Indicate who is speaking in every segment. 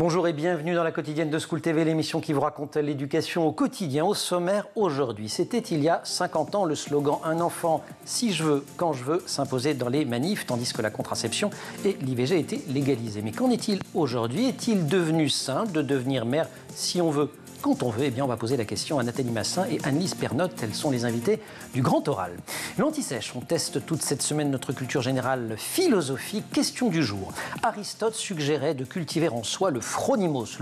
Speaker 1: Bonjour et bienvenue dans la quotidienne de School TV, l'émission qui vous raconte l'éducation au quotidien. Au sommaire aujourd'hui, c'était il y a 50 ans le slogan « Un enfant, si je veux, quand je veux » s'imposait dans les manifs, tandis que la contraception et l'IVG étaient légalisées. Mais qu'en est-il aujourd'hui? Est-il devenu simple de devenir mère si on veut, quand on veut? Eh bien, on va poser la question à Nathalie Massin et Annelise Pernotte. Elles sont les invités du Grand Oral. L'Anti-Sèche, on teste toute cette semaine notre culture générale philosophique. Question du jour. Aristote suggérait de cultiver en soi le phronimos.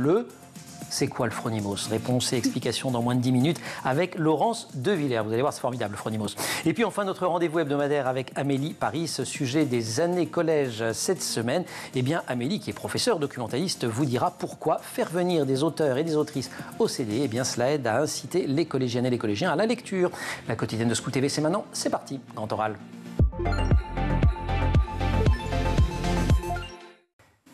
Speaker 1: C'est quoi le phronimos? Réponse et explication dans moins de 10 minutes avec Laurence Devillers. Vous allez voir, c'est formidable, le phronimos. Et puis enfin, notre rendez-vous hebdomadaire avec Amélie Paris, sujet des années collège cette semaine. Eh bien, Amélie, qui est professeure documentaliste, vous dira pourquoi faire venir des auteurs et des autrices au CD, eh bien, cela aide à inciter les collégiennes et les collégiens à la lecture. La quotidienne de School TV, c'est maintenant, c'est parti, Grand Oral.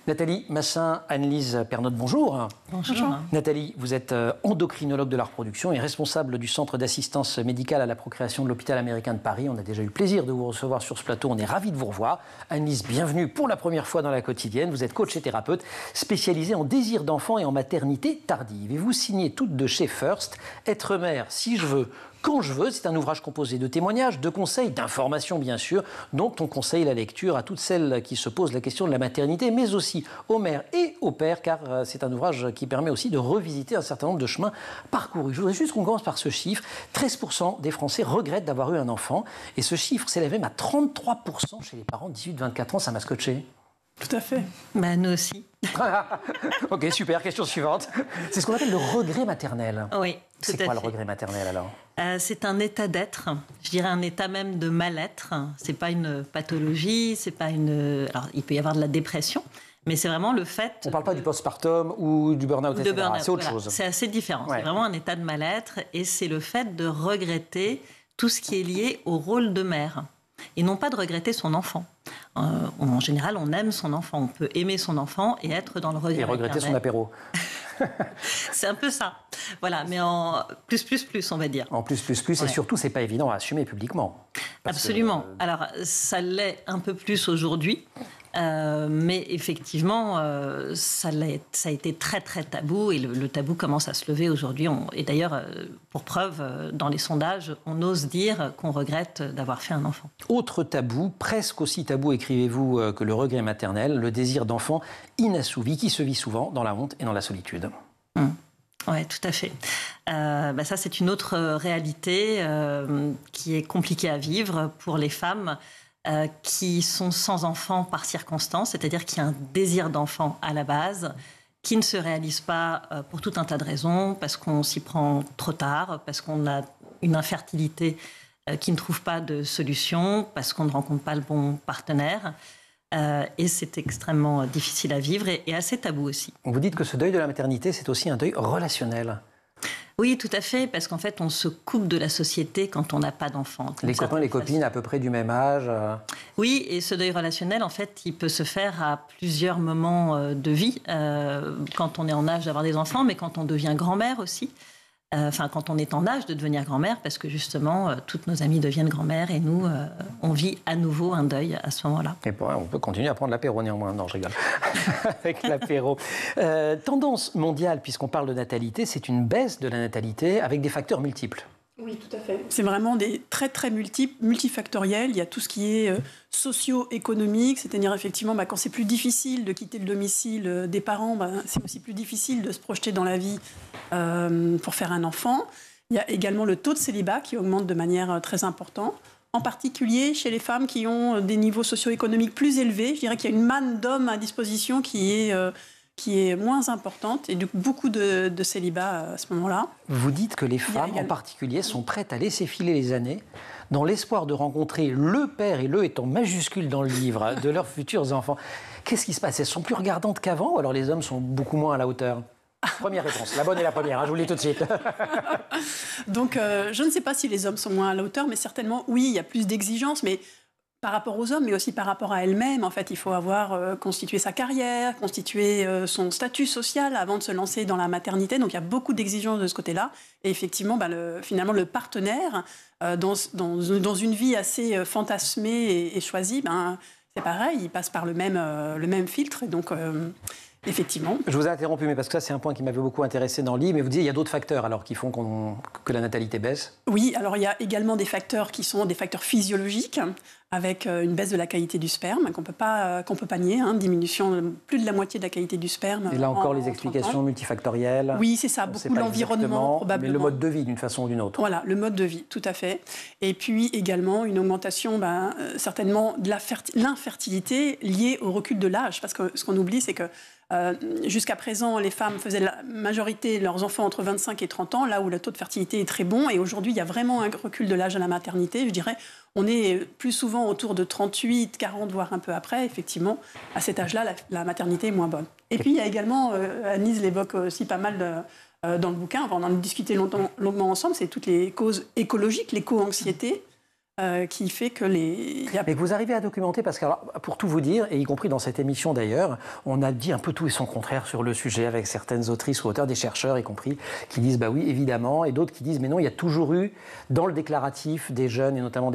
Speaker 1: Nathalie Massin, Annelise Pernotte, bonjour.
Speaker 2: Bonjour.
Speaker 1: Nathalie, vous êtes endocrinologue de la reproduction et responsable du centre d'assistance médicale à la procréation de l'hôpital américain de Paris. On a déjà eu le plaisir de vous recevoir sur ce plateau, on est ravis de vous revoir. Annelise, bienvenue pour la première fois dans la quotidienne. Vous êtes coach et thérapeute spécialisée en désir d'enfant et en maternité tardive. Et vous signez toutes de chez First, Être mère si je veux, quand je veux. C'est un ouvrage composé de témoignages, de conseils, d'informations bien sûr, dont on conseille la lecture à toutes celles qui se posent la question de la maternité, mais aussi aux mères et aux pères, car c'est un ouvrage qui permet aussi de revisiter un certain nombre de chemins parcourus. Je voudrais juste qu'on commence par ce chiffre. 13% des Français regrettent d'avoir eu un enfant, et ce chiffre s'élève même à 33% chez les parents de 18-24 ans. Ça m'a scotché.
Speaker 2: Tout à fait.
Speaker 3: Bah, nous aussi.
Speaker 1: Ok, super. Question suivante. C'est ce qu'on appelle le regret maternel.
Speaker 3: Oui, tout à fait.
Speaker 1: C'est quoi le regret maternel alors?
Speaker 3: C'est un état d'être, je dirais un état même de mal-être. C'est pas une pathologie, c'est pas une. Alors, il peut y avoir de la dépression, mais c'est vraiment le fait.
Speaker 1: On ne parle pas du postpartum ou du burn-out, etc. C'est autre chose.
Speaker 3: C'est assez différent. Ouais. C'est vraiment un état de mal-être et c'est le fait de regretter tout ce qui est lié au rôle de mère et non pas de regretter son enfant. En général, on aime son enfant. On peut aimer son enfant et être dans le regret.
Speaker 1: Et regretter son apéro.
Speaker 3: C'est un peu ça. Voilà, mais en plus, on va dire.
Speaker 1: En plus, ouais. Et surtout, c'est pas évident à assumer publiquement.
Speaker 3: Absolument. Alors, ça l'est un peu plus aujourd'hui. Mais effectivement, ça a été très, très tabou. Et le tabou commence à se lever aujourd'hui. Et d'ailleurs, pour preuve, dans les sondages, on ose dire qu'on regrette d'avoir fait un enfant.
Speaker 1: Autre tabou, presque aussi tabou, écrivez-vous, que le regret maternel, le désir d'enfant inassouvi qui se vit souvent dans la honte et dans la solitude.
Speaker 3: Oui, tout à fait. Ça, c'est une autre réalité qui est compliquée à vivre pour les femmes qui sont sans enfant par circonstance, c'est-à-dire qui a un désir d'enfant à la base, qui ne se réalise pas pour tout un tas de raisons, parce qu'on s'y prend trop tard, parce qu'on a une infertilité qui ne trouve pas de solution, parce qu'on ne rencontre pas le bon partenaire. Et c'est extrêmement difficile à vivre et assez tabou aussi.
Speaker 1: Vous dites que ce deuil de la maternité, c'est aussi un deuil relationnel.
Speaker 3: Oui, tout à fait, parce qu'en fait, on se coupe de la société quand on n'a pas d'enfant.
Speaker 1: Les copains, les copines à peu près du même âge.
Speaker 3: Oui, et ce deuil relationnel, en fait, il peut se faire à plusieurs moments de vie, quand on est en âge d'avoir des enfants, mais quand on devient grand-mère aussi. Quand on est en âge de devenir grand-mère, parce que justement, toutes nos amies deviennent grand-mères et nous, on vit à nouveau un deuil à ce moment-là.
Speaker 1: Et on peut continuer à prendre l'apéro néanmoins. Non, je rigole. Avec l'apéro. Tendance mondiale, puisqu'on parle de natalité, c'est une baisse de la natalité avec des facteurs multiples.
Speaker 2: Oui, tout à fait. C'est vraiment des très, très multifactoriel. Il y a tout ce qui est socio-économique, c'est-à-dire effectivement, quand c'est plus difficile de quitter le domicile des parents, c'est aussi plus difficile de se projeter dans la vie pour faire un enfant. Il y a également le taux de célibat qui augmente de manière très importante, en particulier chez les femmes qui ont des niveaux socio-économiques plus élevés. Je dirais qu'il y a une manne d'hommes à disposition qui est moins importante et du coup beaucoup de célibat à ce moment-là.
Speaker 1: Vous dites que les femmes en particulier sont prêtes à laisser filer les années dans l'espoir de rencontrer le père, et le est en majuscule dans le livre, de leurs futurs enfants. Qu'est-ce qui se passe? Elles sont plus regardantes qu'avant ou alors les hommes sont beaucoup moins à la hauteur? Première réponse, la bonne est la première, je vous le dis tout de suite.
Speaker 2: Donc je ne sais pas si les hommes sont moins à la hauteur, mais certainement oui, il y a plus d'exigences, mais par rapport aux hommes, mais aussi par rapport à elles-mêmes. En fait, il faut avoir constitué sa carrière, constitué son statut social avant de se lancer dans la maternité. Donc, il y a beaucoup d'exigences de ce côté-là. Et effectivement, finalement, le partenaire, dans une vie assez fantasmée et choisie, c'est pareil, il passe par le même filtre. Et donc, effectivement.
Speaker 1: Je vous ai interrompu, mais parce que ça, c'est un point qui m'avait beaucoup intéressé dans le livre. Mais vous disiez, il y a d'autres facteurs alors qui font que la natalité baisse?
Speaker 2: Oui, alors il y a également des facteurs qui sont des facteurs physiologiques, avec une baisse de la qualité du sperme, qu'on peut pas nier, diminution de plus de la moitié de la qualité du sperme.
Speaker 1: Et là encore, les explications multifactorielles.
Speaker 2: Oui, c'est ça, beaucoup l'environnement, probablement.
Speaker 1: Mais le mode de vie, d'une façon ou d'une autre.
Speaker 2: Voilà, le mode de vie, tout à fait. Et puis également une augmentation, certainement, de l'infertilité liée au recul de l'âge. Parce que ce qu'on oublie, c'est que jusqu'à présent, les femmes faisaient la majorité de leurs enfants entre 25 et 30 ans, là où le taux de fertilité est très bon. Et aujourd'hui, il y a vraiment un recul de l'âge à la maternité. Je dirais, on est plus souvent autour de 38, 40, voire un peu après. Effectivement, à cet âge-là, la maternité est moins bonne. Et puis, il y a également, Anise l'évoque aussi pas mal dans le bouquin, on en a discuté longuement ensemble, c'est toutes les causes écologiques, l'éco-anxiété, qui fait que
Speaker 1: Mais vous arrivez à documenter, parce que alors, pour tout vous dire, et y compris dans cette émission d'ailleurs, on a dit un peu tout et son contraire sur le sujet avec certaines autrices ou auteurs, des chercheurs y compris, qui disent bah oui, évidemment, et d'autres qui disent mais non, il y a toujours eu dans le déclaratif des jeunes, et notamment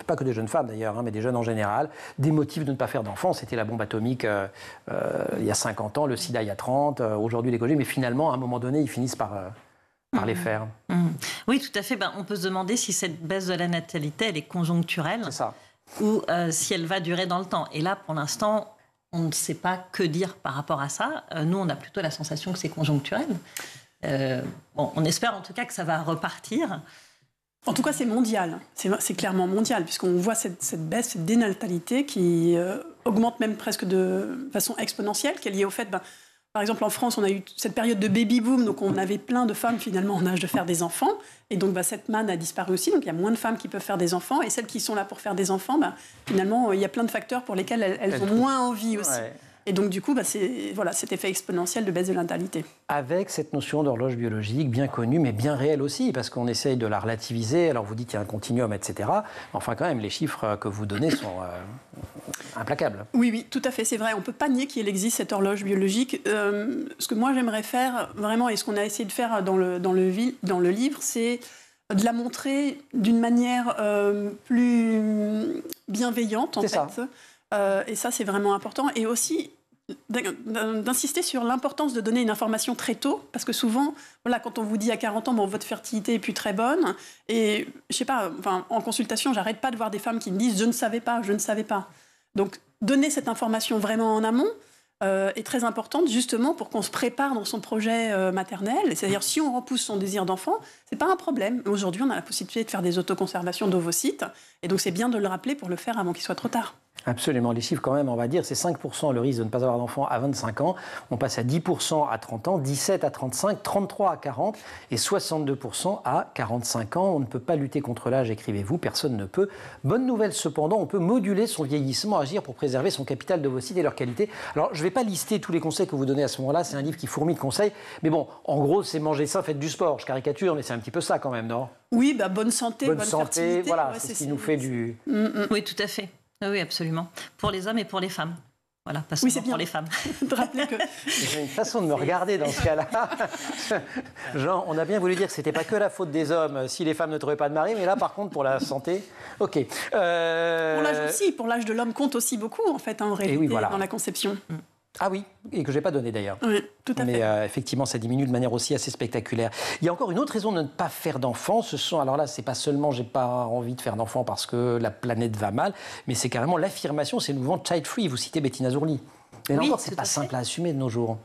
Speaker 1: pas que des jeunes femmes d'ailleurs, mais des jeunes en général, des motifs de ne pas faire d'enfants. C'était la bombe atomique il y a 50 ans, le sida il y a 30, aujourd'hui l'écologie, mais finalement, à un moment donné, ils finissent par les faire.
Speaker 3: Oui, tout à fait. On peut se demander si cette baisse de la natalité, elle est conjoncturelle.
Speaker 1: C'est ça.
Speaker 3: Ou si elle va durer dans le temps. Et là, pour l'instant, on ne sait pas que dire par rapport à ça. Nous, on a plutôt la sensation que c'est conjoncturel. On espère en tout cas que ça va repartir.
Speaker 2: En tout cas, c'est mondial. C'est clairement mondial, puisqu'on voit cette baisse, cette dénatalité qui augmente même presque de façon exponentielle, qui est liée au fait... Par exemple, en France, on a eu cette période de baby-boom, donc on avait plein de femmes finalement en âge de faire des enfants. Et donc cette manne a disparu aussi, donc il y a moins de femmes qui peuvent faire des enfants. Et celles qui sont là pour faire des enfants, finalement, il y a plein de facteurs pour lesquels elles ont moins envie aussi. Ouais. Et donc du coup, c'est cet effet exponentiel de baisse de natalité.
Speaker 1: Avec cette notion d'horloge biologique bien connue, mais bien réelle aussi, parce qu'on essaye de la relativiser. Alors vous dites qu'il y a un continuum, etc. Enfin quand même, les chiffres que vous donnez sont implacables.
Speaker 2: Oui, tout à fait, c'est vrai. On ne peut pas nier qu'il existe cette horloge biologique. Ce que moi j'aimerais faire vraiment, et ce qu'on a essayé de faire dans le livre, c'est de la montrer d'une manière plus bienveillante, en fait. Ça. Et ça, c'est vraiment important. Et aussi, d'insister sur l'importance de donner une information très tôt. Parce que souvent, quand on vous dit à 40 ans, votre fertilité n'est plus très bonne. Et, je sais pas, en consultation, j'arrête pas de voir des femmes qui me disent « je ne savais pas ». Donc, donner cette information vraiment en amont est très importante, justement, pour qu'on se prépare dans son projet maternel. C'est-à-dire, si on repousse son désir d'enfant, c'est pas un problème. Aujourd'hui, on a la possibilité de faire des autoconservations d'ovocytes. Et donc, c'est bien de le rappeler pour le faire avant qu'il soit trop tard.
Speaker 1: Absolument. Les chiffres, quand même, on va dire, c'est 5% le risque de ne pas avoir d'enfant à 25 ans. On passe à 10% à 30 ans, 17% à 35, 33% à 40 et 62% à 45 ans. On ne peut pas lutter contre l'âge, écrivez-vous, personne ne peut. Bonne nouvelle, cependant, on peut moduler son vieillissement, agir pour préserver son capital d'ovocytes et leur qualité. Alors, je ne vais pas lister tous les conseils que vous donnez à ce moment-là, c'est un livre qui fourmille de conseils. Mais bon, en gros, c'est manger ça, faites du sport. Je caricature, mais c'est un petit peu ça quand même, non ?
Speaker 2: Oui, bonne santé, bonne fertilité.
Speaker 1: Voilà, c'est ce qui nous fait du...
Speaker 3: Oui, tout à fait. Oui, absolument. Pour les hommes et pour les femmes. Voilà, pas seulement pour les femmes.
Speaker 2: De rappeler que...
Speaker 1: J'ai une façon de me regarder dans ce cas-là. Jean, on a bien voulu dire que ce n'était pas que la faute des hommes si les femmes ne trouvaient pas de mari, mais là, par contre, pour la santé, OK.
Speaker 2: Pour l'âge aussi, pour l'âge de l'homme compte aussi beaucoup, en fait, en réalité, dans la conception.
Speaker 1: Ah oui, et que je n'ai pas donné d'ailleurs.
Speaker 2: Oui, tout à fait.
Speaker 1: Mais effectivement, ça diminue de manière aussi assez spectaculaire. Il y a encore une autre raison de ne pas faire d'enfants. Alors là, c'est pas seulement j'ai pas envie de faire d'enfants parce que la planète va mal, mais c'est carrément l'affirmation, c'est le mouvement child free. Vous citez Bettina Zurli. Mais là encore, c'est pas simple à assumer de nos jours.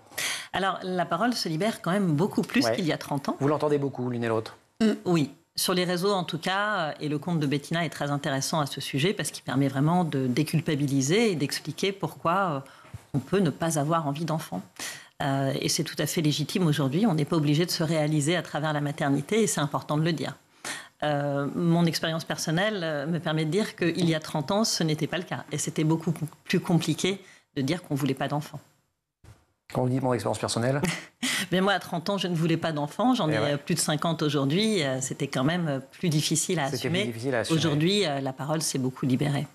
Speaker 3: Alors, la parole se libère quand même beaucoup plus qu'il y a 30 ans.
Speaker 1: Vous l'entendez beaucoup, l'une et l'autre.
Speaker 3: Oui. Sur les réseaux, en tout cas, et le compte de Bettina est très intéressant à ce sujet parce qu'il permet vraiment de déculpabiliser et d'expliquer pourquoi on peut ne pas avoir envie d'enfant. Et c'est tout à fait légitime aujourd'hui. On n'est pas obligé de se réaliser à travers la maternité et c'est important de le dire. Mon expérience personnelle me permet de dire qu'il y a 30 ans, ce n'était pas le cas. Et c'était beaucoup plus compliqué de dire qu'on ne voulait pas d'enfant.
Speaker 1: Quand vous dites mon expérience personnelle
Speaker 3: Mais moi, à 30 ans, je ne voulais pas d'enfant. J'en ai plus de 50 aujourd'hui. C'était quand même plus difficile à assumer. Aujourd'hui, la parole s'est beaucoup libérée.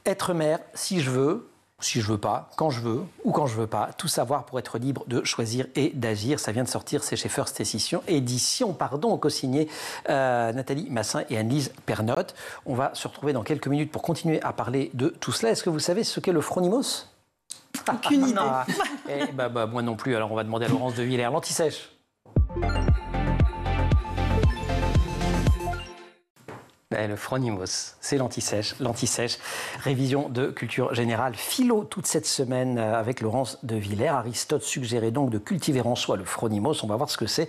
Speaker 1: Être mère, si je veux pas, quand je veux ou quand je veux pas, tout savoir pour être libre de choisir et d'agir. Ça vient de sortir, c'est chez First Édition, co-signé Nathalie Massin et Anne-Lise Pernotte. On va se retrouver dans quelques minutes pour continuer à parler de tout cela. Est-ce que vous savez ce qu'est le phronimos ?
Speaker 2: Aucune idée.
Speaker 1: Et moi non plus, alors on va demander à Laurence de Villers. L'anti-sèche. Le phronimos, c'est l'anti-sèche. Révision de culture générale. Philo toute cette semaine avec Laurence de Villers. Aristote suggérait donc de cultiver en soi le phronimos. On va voir ce que c'est.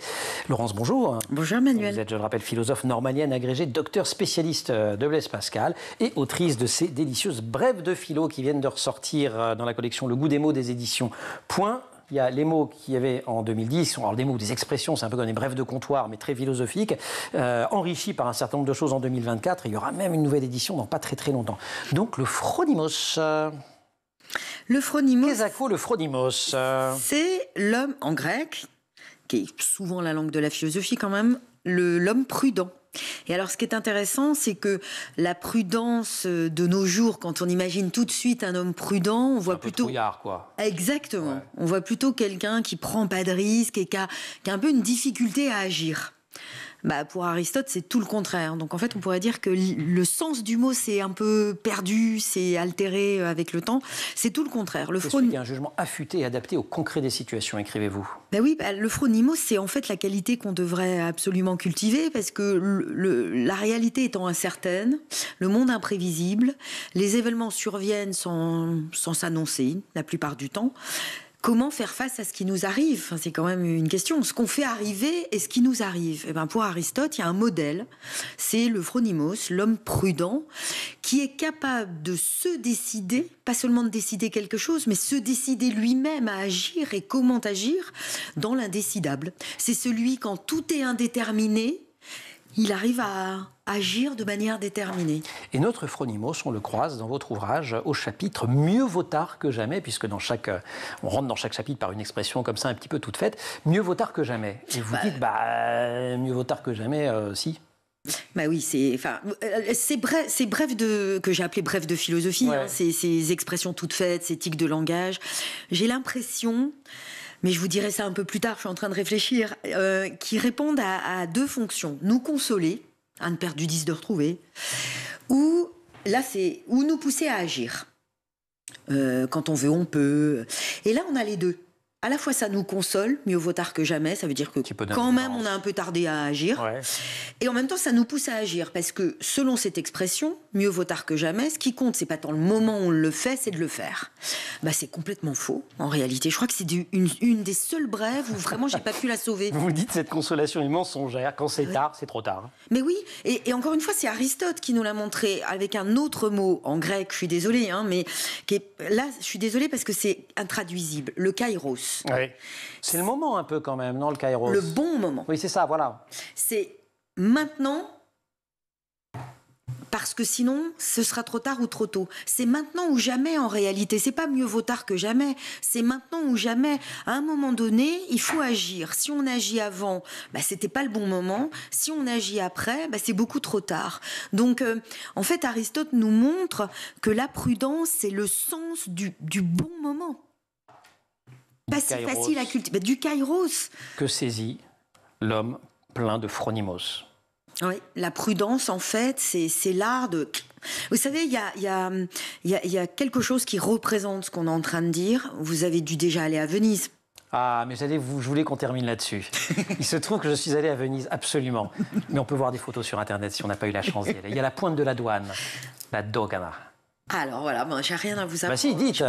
Speaker 1: Laurence, bonjour.
Speaker 4: Bonjour Manuel.
Speaker 1: Vous êtes, je le rappelle, philosophe normalienne agrégée, docteur spécialiste de Blaise Pascal et autrice de ces délicieuses brèves de philo qui viennent de ressortir dans la collection Le goût des mots des éditions Point. Il y a les mots qu'il y avait en 2010, alors des mots, des expressions, c'est un peu comme des brèves de comptoir, mais très philosophiques, enrichis par un certain nombre de choses en 2024. Et il y aura même une nouvelle édition dans pas très très longtemps. Donc le phronimos.
Speaker 4: Le phronimos.
Speaker 1: Qu'est-ce que le phronimos?
Speaker 4: C'est l'homme, en grec, qui est souvent la langue de la philosophie quand même, l'homme prudent. Et alors, ce qui est intéressant, c'est que la prudence de nos jours, quand on imagine tout de suite un homme prudent, on voit plutôt...
Speaker 1: trouillard, quoi.
Speaker 4: Exactement. Ouais. On voit plutôt quelqu'un qui prend pas de risques et qui a un peu une difficulté à agir. Pour Aristote, c'est tout le contraire. Donc en fait, on pourrait dire que le sens du mot s'est un peu perdu, s'est altéré avec le temps. C'est tout le contraire.
Speaker 1: C'est celui qui a un jugement affûté et adapté au concret des situations, écrivez-vous.
Speaker 4: Le phronimos, c'est en fait la qualité qu'on devrait absolument cultiver parce que la réalité étant incertaine, le monde imprévisible, les événements surviennent sans s'annoncer la plupart du temps. Comment faire face à ce qui nous arrive? C'est quand même une question. Ce qu'on fait arriver et ce qui nous arrive. Pour Aristote, il y a un modèle. C'est le phronimos, l'homme prudent, qui est capable de se décider, pas seulement de décider quelque chose, mais se décider lui-même à agir et comment agir dans l'indécidable. C'est celui, quand tout est indéterminé, il arrive à agir de manière déterminée.
Speaker 1: Et notre phronimos, on le croise dans votre ouvrage au chapitre « Mieux vaut tard que jamais », puisque on rentre dans chaque chapitre par une expression comme ça un petit peu toute faite, « Mieux vaut tard que jamais ». Et vous dites, mieux vaut tard que jamais, si.
Speaker 4: Oui, ces brèves que j'ai appelées brèves de philosophie, ouais. Ces expressions toutes faites, ces tics de langage, j'ai l'impression... Mais je vous dirai ça un peu plus tard, je suis en train de réfléchir, qui répondent à deux fonctions. Nous consoler, à ne perdre du 10 de retrouver, ou nous pousser à agir. Quand on veut, on peut. Et là, on a les deux. À la fois, ça nous console, mieux vaut tard que jamais, ça veut dire que quand même, on a un peu tardé à agir. Ouais. Et en même temps, ça nous pousse à agir, parce que selon cette expression, mieux vaut tard que jamais, ce qui compte, c'est pas tant le moment où on le fait, c'est de le faire. C'est complètement faux, en réalité. Je crois que c'est une des seules brèves où vraiment, j'ai pas pu la sauver.
Speaker 1: Vous dites cette consolation est mensongère, quand c'est tard, c'est trop tard.
Speaker 4: Mais oui, et encore une fois, c'est Aristote qui nous l'a montré, avec un autre mot en grec, je suis désolée, mais là, je suis désolée parce que c'est intraduisible, le kairos.
Speaker 1: Oui. C'est le moment un peu quand même, non, le kairos?
Speaker 4: Le bon moment.
Speaker 1: Oui, c'est ça, voilà.
Speaker 4: C'est maintenant, parce que sinon, ce sera trop tard ou trop tôt. C'est maintenant ou jamais en réalité. C'est pas mieux vaut tard que jamais. C'est maintenant ou jamais. À un moment donné, il faut agir. Si on agit avant, c'était pas le bon moment. Si on agit après, c'est beaucoup trop tard. Donc, en fait, Aristote nous montre que la prudence, c'est le sens du bon moment. Pas si facile à cultiver. Du kairos.
Speaker 1: Que saisit l'homme plein de phronimos?
Speaker 4: Oui, la prudence, en fait, c'est l'art de... Vous savez, il y a quelque chose qui représente ce qu'on est en train de dire. Vous avez dû déjà aller à Venise.
Speaker 1: Ah, mais je voulais qu'on termine là-dessus. Il se trouve que je suis allé à Venise, absolument. Mais on peut voir des photos sur Internet si on n'a pas eu la chance d'y aller. Il y a la pointe de la douane, la Dogana.
Speaker 4: Alors voilà, j'ai rien à vous apprendre.
Speaker 1: Si, dites.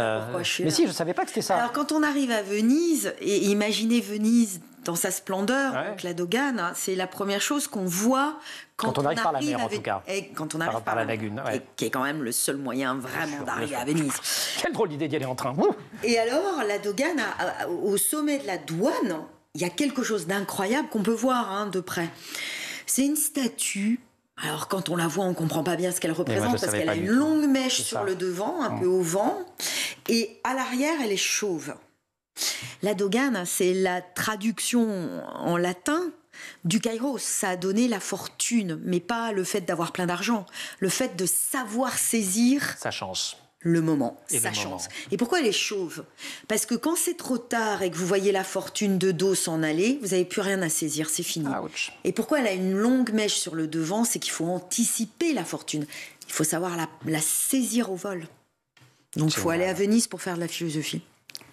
Speaker 1: Mais si, je savais pas que c'était ça.
Speaker 4: Alors quand on arrive à Venise, et imaginez Venise dans sa splendeur, donc la Dogana, c'est la première chose qu'on voit quand on arrive par la mer, en tout cas. Quand on arrive par la lagune, qui est quand même le seul moyen vraiment d'arriver à Venise.
Speaker 1: Quelle drôle d'idée d'y aller en train.
Speaker 4: Et alors, la Dogana, au sommet de la douane, il y a quelque chose d'incroyable qu'on peut voir de près. C'est une statue. Alors, quand on la voit, on ne comprend pas bien ce qu'elle représente parce qu'elle a une longue mèche sur le devant, un peu au vent, et à l'arrière, elle est chauve. La Dogana, c'est la traduction en latin du kairos. Ça a donné la fortune, mais pas le fait d'avoir plein d'argent, le fait de savoir saisir
Speaker 1: sa chance.
Speaker 4: Le moment, sa chance. Et pourquoi elle est chauve? Parce que quand c'est trop tard et que vous voyez la fortune de dos s'en aller, vous n'avez plus rien à saisir, c'est fini.
Speaker 1: Ouch.
Speaker 4: Et pourquoi elle a une longue mèche sur le devant? C'est qu'il faut anticiper la fortune. Il faut savoir la saisir au vol. Donc il faut aller à Venise pour faire de la philosophie.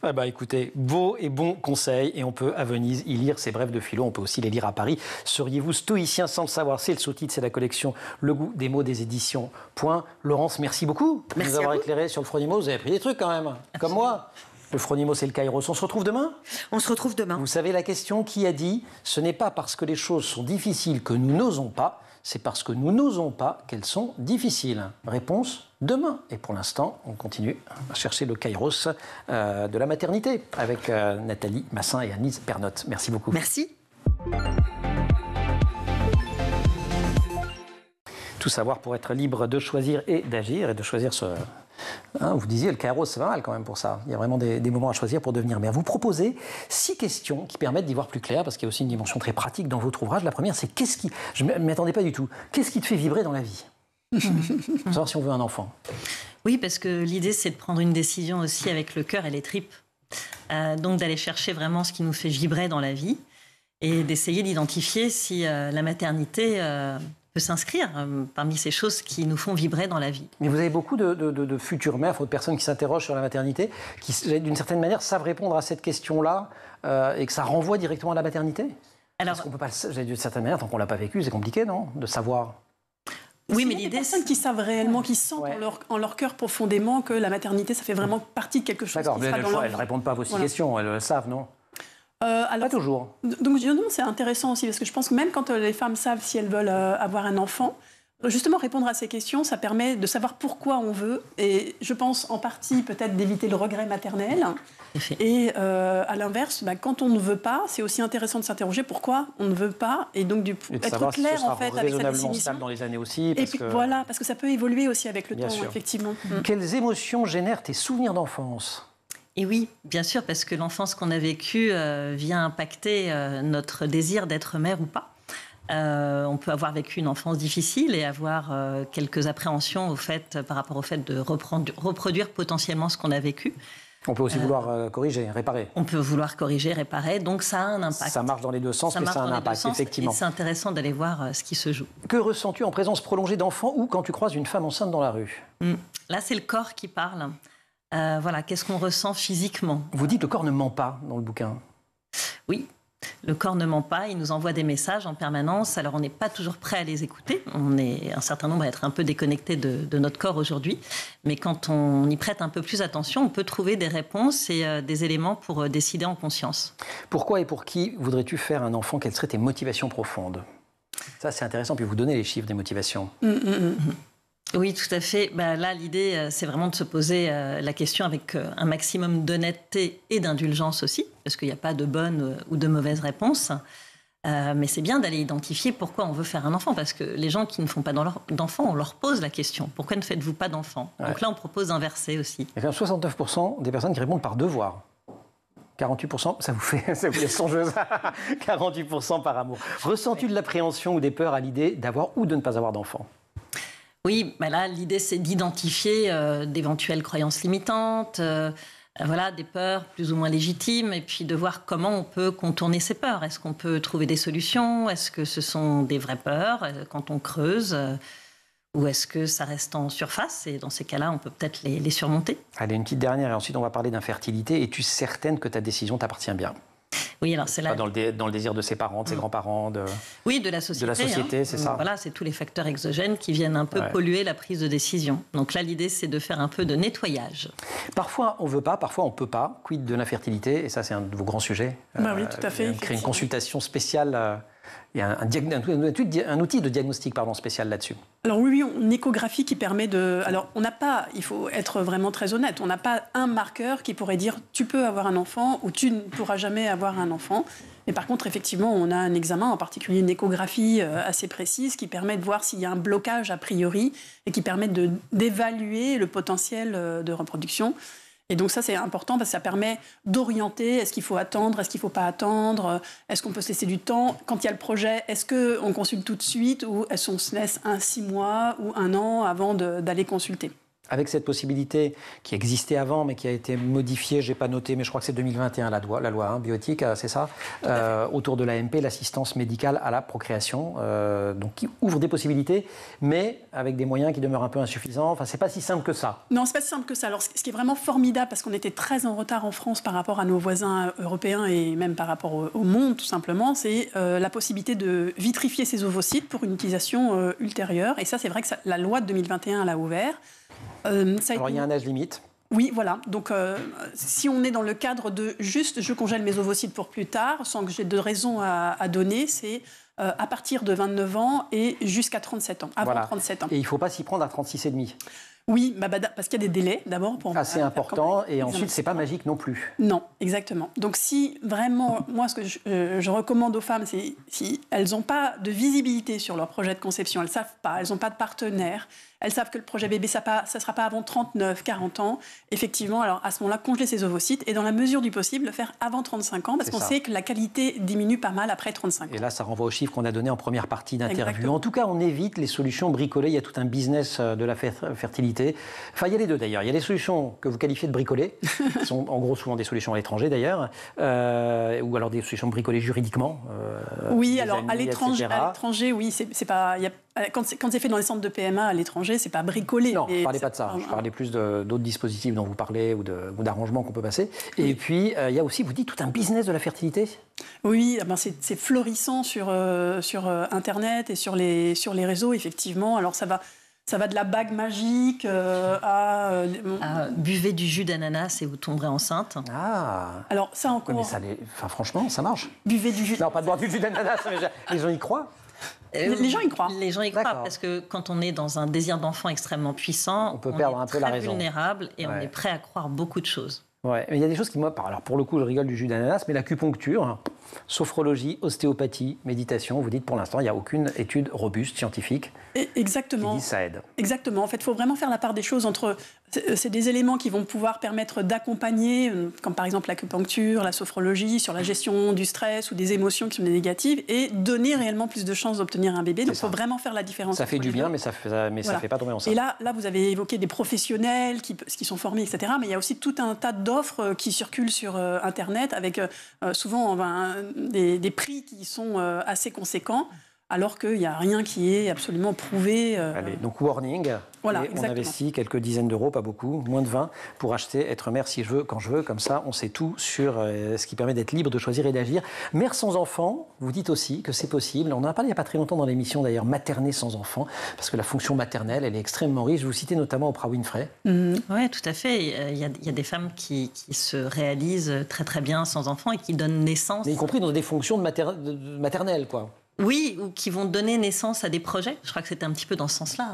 Speaker 1: Ah bah écoutez, beau et bon conseil, et on peut à Venise y lire ces brèves de philo, on peut aussi les lire à Paris. Seriez-vous stoïcien sans le savoir? C'est le sous-titre, c'est la collection Le goût des mots des éditions. Point. Laurence, merci beaucoup de nous avoir éclairé sur le phronimo. Vous avez appris des trucs quand même, comme moi. Le phronimo, c'est le kairos. On se retrouve demain?
Speaker 4: On se retrouve demain.
Speaker 1: Vous savez la question qui a dit « Ce n'est pas parce que les choses sont difficiles que nous n'osons pas, c'est parce que nous n'osons pas qu'elles sont difficiles. » Réponse demain. Et pour l'instant, on continue à chercher le kairos de la maternité avec Nathalie Massin et Anne-Lise Pernotte. Merci beaucoup.
Speaker 4: Merci.
Speaker 1: Tout savoir pour être libre de choisir et d'agir et de choisir ce... vous disiez, le kairos, c'est pas mal quand même pour ça. Il y a vraiment des moments à choisir pour devenir mère. Vous proposez 6 questions qui permettent d'y voir plus clair, parce qu'il y a aussi une dimension très pratique dans votre ouvrage. La première, c'est je ne m'y attendais pas du tout. Qu'est-ce qui te fait vibrer dans la vie? Pour savoir si on veut un enfant.
Speaker 3: Oui, parce que l'idée, c'est de prendre une décision aussi avec le cœur et les tripes. Donc d'aller chercher vraiment ce qui nous fait vibrer dans la vie et d'essayer d'identifier si la maternité... peut s'inscrire parmi ces choses qui nous font vibrer dans la vie.
Speaker 1: Mais vous avez beaucoup de futures mères, de personnes qui s'interrogent sur la maternité, qui, d'une certaine manière, savent répondre à cette question-là et que ça renvoie directement à la maternité? Alors, parce qu'on peut pas, d'une certaine manière, tant qu'on ne l'a pas vécu, c'est compliqué, non? De savoir.
Speaker 2: Oui, mais l'idée, c'est qui savent réellement, qui sentent en leur cœur profondément que la maternité, ça fait vraiment partie de quelque chose.
Speaker 1: D'accord,
Speaker 2: qui
Speaker 1: mais
Speaker 2: sera dans leur vie.
Speaker 1: Elles ne répondent pas à vos 6 questions, elles le savent, non? Alors, pas toujours.
Speaker 2: Donc, c'est intéressant aussi, parce que je pense que même quand les femmes savent si elles veulent avoir un enfant, justement, répondre à ces questions, ça permet de savoir pourquoi on veut. Et je pense en partie peut-être d'éviter le regret maternel. Et à l'inverse, quand on ne veut pas, c'est aussi intéressant de s'interroger pourquoi on ne veut pas. Et donc, être clair
Speaker 1: si
Speaker 2: en fait avec sa décision.
Speaker 1: Stable dans les années aussi.
Speaker 2: Parce parce que ça peut évoluer aussi avec le temps, effectivement.
Speaker 1: Quelles émotions génèrent tes souvenirs d'enfance?
Speaker 3: Et oui, bien sûr, parce que l'enfance qu'on a vécue vient impacter notre désir d'être mère ou pas. On peut avoir vécu une enfance difficile et avoir quelques appréhensions par rapport au fait de reproduire potentiellement ce qu'on a vécu.
Speaker 1: On peut aussi vouloir corriger, réparer.
Speaker 3: On peut vouloir corriger, réparer, donc ça a un impact.
Speaker 1: Ça marche dans les deux sens, mais ça a un impact, effectivement.
Speaker 3: Et c'est intéressant d'aller voir ce qui se joue.
Speaker 1: Que ressens-tu en présence prolongée d'enfants ou quand tu croises une femme enceinte dans la rue?
Speaker 3: Là, c'est le corps qui parle. Qu'est-ce qu'on ressent physiquement?
Speaker 1: Vous dites que le corps ne ment pas dans le bouquin.
Speaker 3: Oui, le corps ne ment pas, il nous envoie des messages en permanence. Alors on n'est pas toujours prêt à les écouter, on est un certain nombre à être un peu déconnectés de notre corps aujourd'hui, mais quand on y prête un peu plus attention, on peut trouver des réponses et des éléments pour décider en conscience. Pourquoi et pour qui voudrais-tu faire un enfant? Quelles seraient tes motivations profondes? Ça c'est intéressant, puis vous donnez les chiffres des motivations. Oui, tout à fait. Là, l'idée, c'est vraiment de se poser la question avec un maximum d'honnêteté et d'indulgence aussi, parce qu'il n'y a pas de bonne ou de mauvaise réponse. Mais c'est bien d'aller identifier pourquoi on veut faire un enfant, parce que les gens qui ne font pas d'enfant, on leur pose la question. Pourquoi ne faites-vous pas d'enfant? Donc là, on propose d'inverser aussi. Il y a 69% des personnes qui répondent par devoir. 48%, ça vous laisse songeuse. 48% par amour. Ressens-tu de l'appréhension ou des peurs à l'idée d'avoir ou de ne pas avoir d'enfant? Oui, là, l'idée, c'est d'identifier d'éventuelles croyances limitantes, des peurs plus ou moins légitimes, et puis de voir comment on peut contourner ces peurs. Est-ce qu'on peut trouver des solutions? Est-ce que ce sont des vraies peurs quand on creuse? Ou est-ce que ça reste en surface? Et dans ces cas-là, on peut peut-être les surmonter. Allez, une petite dernière, et ensuite on va parler d'infertilité. Es-tu certaine que ta décision t'appartient bien? Oui, alors c'est là. Dans le désir de ses parents, de ses grands-parents, de la société. De la société, c'est ça. Voilà, c'est tous les facteurs exogènes qui viennent un peu polluer la prise de décision. Donc là, l'idée, c'est de faire un peu de nettoyage. Parfois, on veut pas, parfois, on peut pas. Quid de l'infertilité? Et ça, c'est un de vos grands sujets.
Speaker 2: Oui, tout à fait.
Speaker 1: Créer une consultation spéciale. Il y a un outil de diagnostic spécial là-dessus.
Speaker 2: Alors oui, une échographie qui permet de... Alors on n'a pas, il faut être vraiment très honnête, on n'a pas un marqueur qui pourrait dire tu peux avoir un enfant ou tu ne pourras jamais avoir un enfant. Mais par contre, effectivement, on a un examen, en particulier une échographie assez précise qui permet de voir s'il y a un blocage a priori et qui permet d'évaluer le potentiel de reproduction. Et donc ça, c'est important parce que ça permet d'orienter. Est-ce qu'il faut attendre? Est-ce qu'il ne faut pas attendre? Est-ce qu'on peut se laisser du temps? Quand il y a le projet, est-ce qu'on consulte tout de suite ou est-ce qu'on se laisse 6 mois ou 1 an avant d'aller consulter?
Speaker 1: avec cette possibilité qui existait avant, mais qui a été modifiée, je n'ai pas noté, mais je crois que c'est 2021 la loi bioéthique, c'est ça, autour de l'AMP, l'assistance médicale à la procréation, donc qui ouvre des possibilités, mais avec des moyens qui demeurent un peu insuffisants. Enfin, c'est pas si simple que ça.
Speaker 2: Non, c'est pas si simple que ça. Alors, ce qui est vraiment formidable, parce qu'on était très en retard en France par rapport à nos voisins européens et même par rapport au monde, tout simplement, c'est la possibilité de vitrifier ces ovocytes pour une utilisation ultérieure. Et ça, c'est vrai que la loi de 2021 l'a ouvert.
Speaker 1: Alors, il y a un âge limite.
Speaker 2: Oui, voilà. Donc, si on est dans le cadre de juste je congèle mes ovocytes pour plus tard, sans que j'ai de raison à donner, c'est à partir de 29 ans et jusqu'à 37 ans, avant 37 ans.
Speaker 1: Et il ne faut pas s'y prendre à 36,5.
Speaker 2: Oui, parce qu'il y a des délais d'abord.
Speaker 1: Assez important, et ensuite, ce n'est pas magique non plus.
Speaker 2: Non, exactement. Donc si vraiment, moi, ce que je recommande aux femmes, c'est si elles n'ont pas de visibilité sur leur projet de conception, elles ne savent pas, elles n'ont pas de partenaire, elles savent que le projet bébé, ça ne sera pas avant 39, 40 ans, effectivement, alors à ce moment-là, congeler ses ovocytes et dans la mesure du possible, le faire avant 35 ans, parce qu'on sait que la qualité diminue pas mal après 35 ans.
Speaker 1: Et là, ça renvoie aux chiffres qu'on a donnés en première partie d'interview. En tout cas, on évite les solutions bricolées. Il y a tout un business de la fertilité. Enfin, il y a les deux d'ailleurs. Il y a les solutions que vous qualifiez de bricolées, qui sont en gros souvent des solutions à l'étranger d'ailleurs, ou alors des solutions bricolées juridiquement.
Speaker 2: Oui, alors à l'étranger, oui, c'est pas... Quand c'est fait dans les centres de PMA à l'étranger, c'est pas bricolé.
Speaker 1: Non, je ne parlais pas de ça. Je parlais plus d'autres dispositifs dont vous parlez ou d'arrangements qu'on peut passer. Et puis, il y a aussi, vous dites, tout un business de la fertilité.
Speaker 2: Oui, c'est florissant sur Internet et sur les réseaux, effectivement. Alors, ça va de la bague magique à...
Speaker 3: buvez du jus d'ananas et vous tomberez enceinte.
Speaker 2: Ah. Alors, ça encore...
Speaker 1: Ouais, mais franchement, ça marche.
Speaker 2: Buvez du jus...
Speaker 1: Non, pas de boire du jus d'ananas, mais les gens y croient.
Speaker 2: Les gens y croient.
Speaker 3: Les gens y croient parce que quand on est dans un désir d'enfant extrêmement puissant,
Speaker 1: on peut perdre un peu la raison.
Speaker 3: On est très vulnérable et on est prêt à croire beaucoup de choses.
Speaker 1: Ouais, mais il y a des choses qui, moi, alors pour le coup, je rigole du jus d'ananas, mais l'acupuncture, sophrologie, ostéopathie, méditation, vous dites pour l'instant, il n'y a aucune étude robuste, scientifique,
Speaker 2: exactement.
Speaker 1: qui dit ça aide.
Speaker 2: Exactement. En fait, il faut vraiment faire la part des choses entre... C'est des éléments qui vont pouvoir permettre d'accompagner, comme par exemple l'acupuncture, la sophrologie, sur la gestion du stress ou des émotions qui sont négatives, et donner réellement plus de chances d'obtenir un bébé. Donc, il faut vraiment faire la différence.
Speaker 1: Ça fait du bien, mais ça fait pas tomber enceinte.
Speaker 2: Et là, vous avez évoqué des professionnels qui sont formés, etc. Mais il y a aussi tout un tas d'offres qui circulent sur Internet, avec souvent des prix qui sont assez conséquents, alors qu'il n'y a rien qui est absolument prouvé.
Speaker 1: Allez, donc warning,
Speaker 2: voilà,
Speaker 1: on investit quelques dizaines d'euros, pas beaucoup, moins de 20, pour acheter Être mère si je veux, quand je veux, comme ça on sait tout sur ce qui permet d'être libre, de choisir et d'agir. Mère sans enfant, vous dites aussi que c'est possible, on en a parlé il n'y a pas très longtemps dans l'émission d'ailleurs, materner sans enfant, parce que la fonction maternelle elle est extrêmement riche, vous citez notamment Oprah Winfrey.
Speaker 3: Oui, tout à fait, il y a des femmes qui se réalisent très très bien sans enfant et qui donnent naissance.
Speaker 1: Mais y compris dans des fonctions maternelles, quoi.
Speaker 3: Oui, ou qui vont donner naissance à des projets. Je crois que c'était un petit peu dans ce sens-là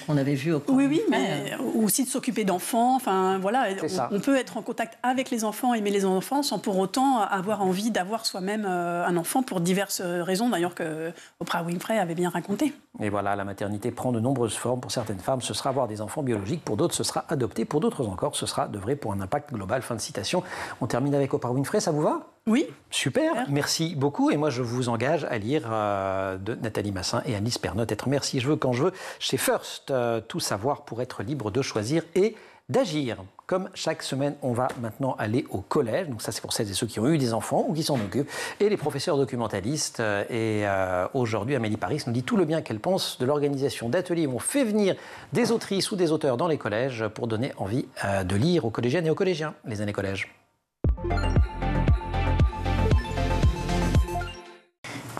Speaker 3: qu'on avait vu au
Speaker 2: Oui, mais aussi de s'occuper d'enfants. Enfin, voilà, on peut être en contact avec les enfants, aimer les enfants, sans pour autant avoir envie d'avoir soi-même un enfant pour diverses raisons, d'ailleurs que Oprah Winfrey avait bien raconté.
Speaker 1: Et voilà, la maternité prend de nombreuses formes. Pour certaines femmes, ce sera avoir des enfants biologiques. Pour d'autres, ce sera adopter. Pour d'autres encore, ce sera d'œuvrer pour un impact global. Fin de citation. On termine avec Oprah Winfrey, ça vous va ?
Speaker 2: Oui.
Speaker 1: Super, merci beaucoup. Et moi, je vous engage à lire de Nathalie Massin et Alice Pernotte, Être mère si je veux, quand je veux, chez First. Tout savoir pour être libre de choisir et d'agir. Comme chaque semaine, on va maintenant aller au collège. Donc ça, c'est pour celles et ceux qui ont eu des enfants ou qui s'en occupent. Et les professeurs documentalistes. Et aujourd'hui, Amélie Paris nous dit tout le bien qu'elle pense de l'organisation d'ateliers où on fait venir des autrices ou des auteurs dans les collèges pour donner envie de lire aux collégiennes et aux collégiens les années collège.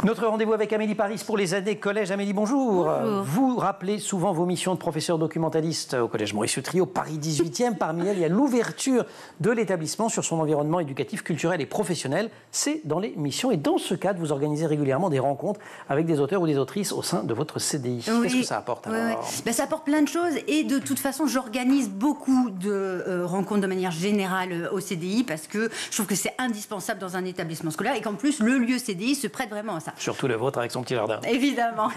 Speaker 1: Notre rendez-vous avec Amélie Paris pour les années collège. Amélie, bonjour.
Speaker 5: Bonjour.
Speaker 1: Vous rappelez souvent vos missions de professeur documentaliste au collège Maurice-Trio, Paris 18e. Parmi elles, il y a l'ouverture de l'établissement sur son environnement éducatif, culturel et professionnel. C'est dans les missions. Et dans ce cadre, vous organisez régulièrement des rencontres avec des auteurs ou des autrices au sein de votre CDI. Oui. Qu'est-ce que ça apporte alors ?
Speaker 5: Ça apporte plein de choses. Et de toute façon, j'organise beaucoup de rencontres de manière générale au CDI parce que je trouve que c'est indispensable dans un établissement scolaire et qu'en plus, le lieu CDI se prête vraiment à ça. ça.
Speaker 1: Surtout le vôtre avec son petit jardin.
Speaker 5: Évidemment.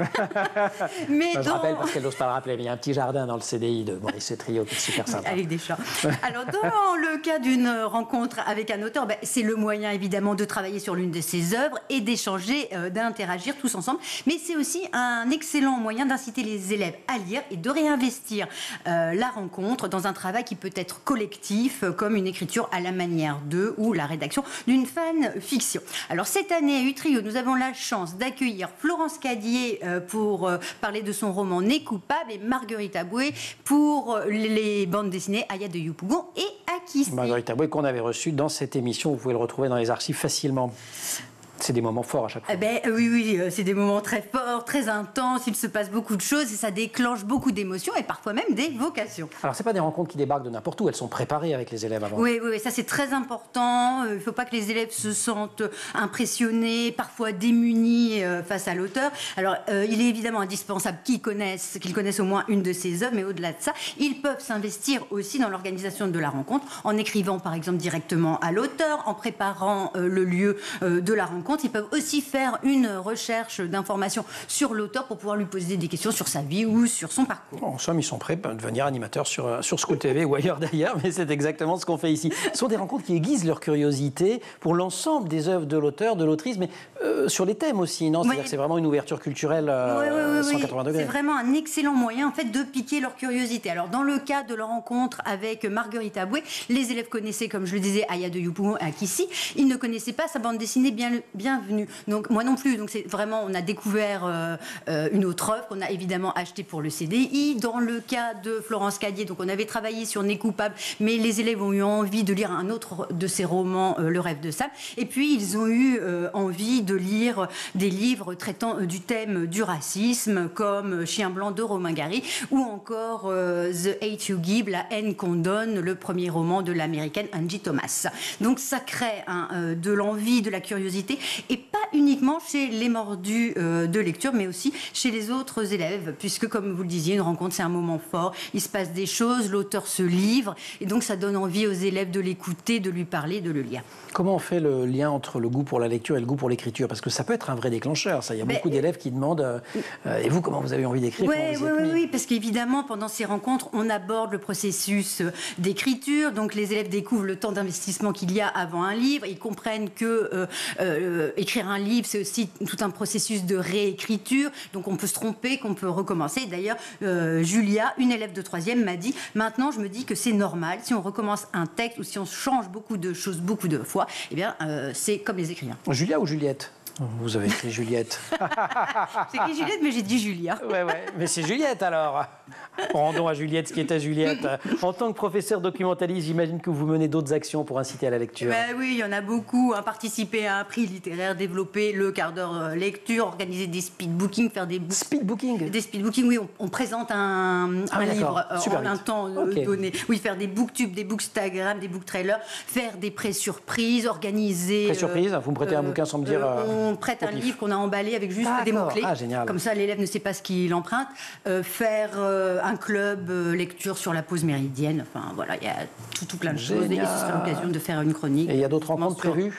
Speaker 5: Mais
Speaker 1: je rappelle, parce qu'elle n'ose pas le rappeler, mais il y a un petit jardin dans le CDI de Maurice Trio qui est super sympa.
Speaker 5: Avec des chats. Alors, dans le cas d'une rencontre avec un auteur, c'est le moyen évidemment de travailler sur l'une de ses œuvres et d'échanger, d'interagir tous ensemble. Mais c'est aussi un excellent moyen d'inciter les élèves à lire et de réinvestir la rencontre dans un travail qui peut être collectif, comme une écriture à la manière d'eux ou la rédaction d'une fanfiction. Alors, cette année à Utrio, nous avons la chance d'accueillir Florence Cadier pour parler de son roman Né coupable et Marguerite Aboué pour les bandes dessinées Aya de Yopougon et Akissi.
Speaker 1: Marguerite Aboué qu'on avait reçu dans cette émission, vous pouvez le retrouver dans les archives facilement. C'est des moments forts à chaque fois.
Speaker 5: Oui, c'est des moments très forts, très intenses, il se passe beaucoup de choses et ça déclenche beaucoup d'émotions et parfois même des vocations.
Speaker 1: Alors, ce n'est pas des rencontres qui débarquent de n'importe où, elles sont préparées avec les élèves avant.
Speaker 5: Oui, ça c'est très important. Il ne faut pas que les élèves se sentent impressionnés, parfois démunis face à l'auteur. Alors, il est évidemment indispensable qu'ils connaissent au moins une de ses œuvres, mais au-delà de ça, ils peuvent s'investir aussi dans l'organisation de la rencontre, en écrivant par exemple directement à l'auteur, en préparant le lieu de la rencontre. Ils peuvent aussi faire une recherche d'informations sur l'auteur pour pouvoir lui poser des questions sur sa vie ou sur son parcours.
Speaker 1: En somme, ils sont prêts à devenir animateurs sur School TV ou ailleurs d'ailleurs, mais c'est exactement ce qu'on fait ici. Ce sont des rencontres qui aiguisent leur curiosité pour l'ensemble des œuvres de l'auteur, de l'autrice, mais sur les thèmes aussi, non ? C'est-à-dire que c'est vraiment une ouverture culturelle 180 degrés.
Speaker 5: C'est vraiment un excellent moyen en fait, de piquer leur curiosité. Alors, dans le cas de leur rencontre avec Marguerite Aboué, les élèves connaissaient, comme je le disais, Aya de Yopougon et Akissi. Ils ne connaissaient pas sa bande dessinée Bienvenue. Donc moi non plus. Donc c'est vraiment, on a découvert une autre œuvre qu'on a évidemment achetée pour le CDI. Dans le cas de Florence Cadier, donc on avait travaillé sur Né coupable, mais les élèves ont eu envie de lire un autre de ses romans, Le rêve de Sam. Et puis ils ont eu envie de lire des livres traitant du thème du racisme, comme Chien blanc de Romain Gary, ou encore The Hate You Give, La haine qu'on donne, le premier roman de l'américaine Angie Thomas. Donc ça crée de l'envie, de la curiosité, et pas uniquement chez les mordus de lecture, mais aussi chez les autres élèves, puisque comme vous le disiez, une rencontre c'est un moment fort, il se passe des choses, l'auteur se livre, et donc ça donne envie aux élèves de l'écouter, de lui parler, de le lire.
Speaker 1: Comment on fait le lien entre le goût pour la lecture et le goût pour l'écriture ? Parce que ça peut être un vrai déclencheur, ça. Il y a beaucoup d'élèves qui demandent et vous, comment vous avez envie d'écrire ?
Speaker 5: Oui, parce qu'évidemment, pendant ces rencontres, on aborde le processus d'écriture, donc les élèves découvrent le temps d'investissement qu'il y a avant un livre, ils comprennent que écrire un livre, c'est aussi tout un processus de réécriture, donc on peut se tromper, qu'on peut recommencer. D'ailleurs, Julia, une élève de 3e, m'a dit « Maintenant, je me dis que c'est normal, si on recommence un texte ou si on change beaucoup de choses beaucoup de fois, eh bien, c'est comme les écrivains. »
Speaker 1: Julia ou Juliette ? Vous avez écrit Juliette.
Speaker 5: J'ai écrit Juliette, mais j'ai dit Julia.
Speaker 1: Ouais, mais c'est Juliette alors. Rendons à Juliette ce qui est à Juliette. En tant que professeur documentaliste, j'imagine que vous menez d'autres actions pour inciter à la lecture.
Speaker 5: Oui, il y en a beaucoup. Participer à un prix littéraire, développer le quart d'heure lecture, organiser des speedbookings, faire des
Speaker 1: speedbookings.
Speaker 5: Des speedbookings, oui, on présente un livre en un temps donné. Oui, faire des booktubes, des bookstagram, des booktrailers, faire des pré-surprises, organiser.
Speaker 1: Pré-surprise, vous me prêtez un bouquin sans me dire.
Speaker 5: On prête un livre qu'on a emballé avec juste des mots-clés. Comme ça, l'élève ne sait pas ce qu'il emprunte. Faire un club lecture sur la pause méridienne. Enfin, voilà, il y a tout plein de choses. Et ce sera l'occasion de faire une chronique.
Speaker 1: Et il y a d'autres rencontres prévues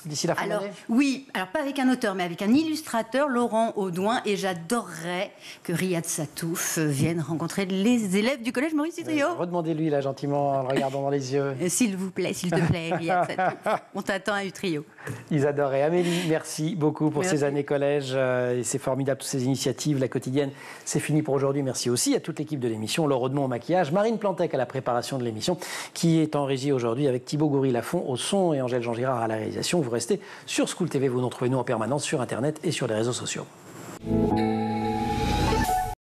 Speaker 1: d'ici la fin de l'année ?
Speaker 5: Oui, alors pas avec un auteur, mais avec un illustrateur, Laurent Audouin, et j'adorerais que Riyad Satouf vienne rencontrer les élèves du collège Maurice Trio.
Speaker 1: Redemandez-lui là gentiment en le regardant dans les yeux.
Speaker 5: S'il vous plaît, s'il te plaît, Riyad Satouf. On t'attend à Utrio.
Speaker 1: Ils adoraient. Amélie, merci beaucoup pour ces années collège. Et c'est formidable, toutes ces initiatives. La quotidienne, c'est fini pour aujourd'hui. Merci aussi à toute l'équipe de l'émission. Laure Audemont au maquillage, Marine Plantec à la préparation de l'émission, qui est en régie aujourd'hui avec Thibaut Goury-Lafont au son et Angèle Jean-Girard à la réalisation. Vous restez sur School TV, vous nous retrouvez nous en permanence sur Internet et sur les réseaux sociaux.